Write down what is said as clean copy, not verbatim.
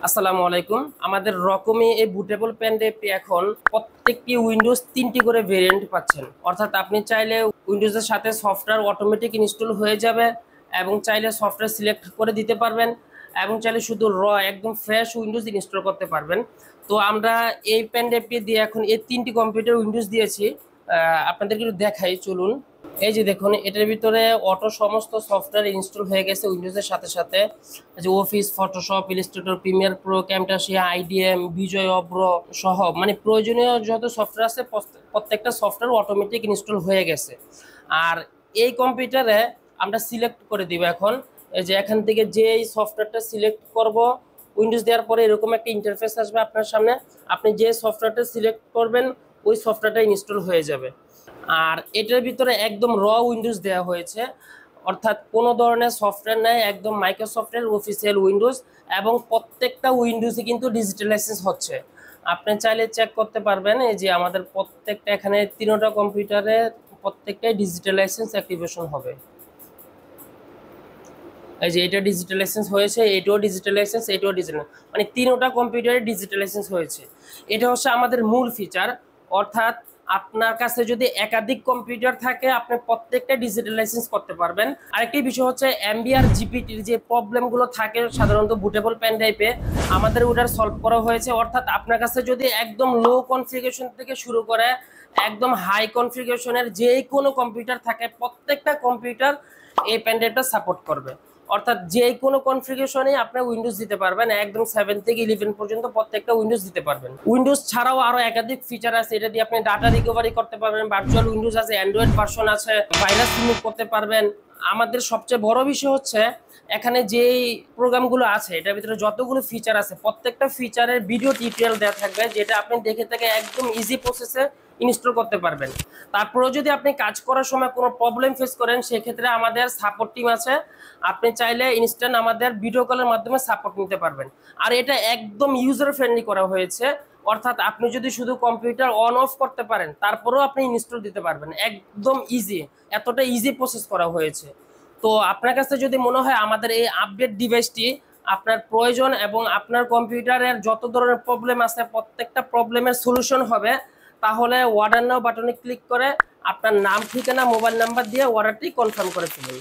আসসালামু আলাইকুম। আমাদের রকমি এই বুটেবল পেন ড্রাইভটি এখন প্রত্যেকটি উইন্ডোজ 3টি করে ভেরিয়েন্ট পাচ্ছেন। অর্থাৎ আপনি চাইলে উইন্ডোজের সাথে সফটওয়্যার অটোমেটিক ইনস্টল হয়ে যাবে এবং চাইলে সফটওয়্যার সিলেক্ট করে দিতে পারবেন এবং চাইলে শুধু একদম ফ্রেশ উইন্ডোজ ইনস্টল করতে পারবেন। তো আমরা এই পেন ড্রাইভটি দিয়ে এখন এই 3টি কম্পিউটার উইন্ডোজ দিয়েছি। আপনাদেরকে একটু দেখাই, চলুন। এই যে দেখুন, এটার ভিতরে অটো সমস্ত সফটওয়্যার ইনস্টল হয়ে গেছে উইন্ডোজের সাথে সাথে। যে Office, Photoshop, Illustrator, Premiere Pro, Camtasia, IDM, Bijoy, Avro সহ মানে প্রয়োজনীয় যত সফটওয়্যার আছে প্রত্যেকটা সফটওয়্যার অটোমেটিক ইনস্টল হয়ে গেছে। আর এই কম্পিউটারে আমরা সিলেক্ট করে দিব এখন। এই যে এখান থেকে যে সফটওয়্যারটা সিলেক্ট করব, উইন্ডোজ দেওয়ার পরে এরকম একটা ইন্টারফেস আসবে আপনার সামনে। আপনি যে সফটওয়্যারটা সিলেক্ট করবেন ওই সফটওয়্যারটা ইনস্টল হয়ে যাবে। আর এটার ভিতরে একদম উইন্ডোজ দেওয়া হয়েছে, অর্থাৎ কোনো ধরনের সফটওয়্যার নেই, একদম মাইক্রোসফটের অফিসিয়াল উইন্ডোজ। এবং প্রত্যেকটা উইন্ডোজে কিন্তু ডিজিটাল লাইসেন্স হচ্ছে। আপনি চাইলে চেক করতে পারবেন। এই যে আমাদের প্রত্যেকটা এখানে 3টা কম্পিউটারে প্রত্যেকটাই ডিজিটাল লাইসেন্স অ্যাক্টিভেশন হবে। এই যে এটা ডিজিটাল লাইসেন্স হয়েছে, এটাও ডিজিটাল লাইসেন্স, এটাও ডিজিটাল, মানে 3টা কম্পিউটারে ডিজিটাল লাইসেন্স হয়েছে। এটা হচ্ছে আমাদের মূল ফিচার। অর্থাৎ আপনার কাছে যদি একাধিক কম্পিউটার থাকে আপনি প্রত্যেকটা ডিজিটাল লাইসেন্স করতে পারবেন। আরেকটি বিষয় হচ্ছে এমবি আর জিপিটির যে প্রবলেমগুলো থাকে সাধারণত বুটেবল পেন ড্রাইভে, আমাদের ওটার সলভ করা হয়েছে। অর্থাৎ আপনার কাছে যদি একদম লো কনফিগারেশন থেকে শুরু করে একদম হাই কনফিগারেশনের যে কোনো কম্পিউটার থাকে, প্রত্যেকটা কম্পিউটার এই পেন ড্রাইভটা সাপোর্ট করবে। অর্থাৎ যে কোনো কনফিগারেশনে আপনি উইন্ডোজ দিতে পারবেন, একদম 7 থেকে 11 পর্যন্ত প্রত্যেকটা উইন্ডোজ দিতে পারবেন। উইন্ডোজ ছাড়াও আরো একাধিক ফিচার আছে, এটা দিয়ে আপনি ডাটা রিকভারি করতে পারবেন, ভার্চুয়াল উইন্ডোজ আছে, অ্যান্ড্রয়েড ভার্সন আছে, ভাইরাস রিমুভ করতে পারবেন। আমাদের সবচেয়ে বড় বিষয় হচ্ছে এখানে যেই প্রোগ্রামগুলো আছে এটার ভিতরে যতগুলো ফিচার আছে প্রত্যেকটা ফিচারের ভিডিও টিউটোরিয়াল দেওয়া থাকবে, যেটা আপনি দেখে থেকে একদম ইজি প্রসেসে ইনস্টল করতে পারবেন। তারপরেও যদি আপনি কাজ করার সময় কোনো প্রবলেম ফেস করেন সেক্ষেত্রে আমাদের সাপোর্ট টিম আছে, আপনি চাইলে ইনস্ট্যান্ট আমাদের ভিডিও কলের মাধ্যমে সাপোর্ট নিতে পারবেন। আর এটা একদম ইউজার ফ্রেন্ডলি করা হয়েছে। অর্থাৎ আপনি যদি শুধু কম্পিউটার অন অফ করতে পারেন তারপরেও আপনি ইনস্টল দিতে পারবেন, একদম ইজি, এতটা ইজি প্রসেস করা হয়েছে। তো আপনার কাছে যদি মনে হয় আমাদের এই আপডেট ডিভাইসটি আপনার প্রয়োজন এবং আপনার কম্পিউটারের যত ধরনের প্রবলেম আছে প্রত্যেকটা প্রবলেমের সলিউশন হবে, তাহলে অর্ডার নাও বাটনে ক্লিক করে আপনার নাম, ঠিকানা, মোবাইল নাম্বার দিয়ে অর্ডারটি কনফার্ম করে ফেলুন।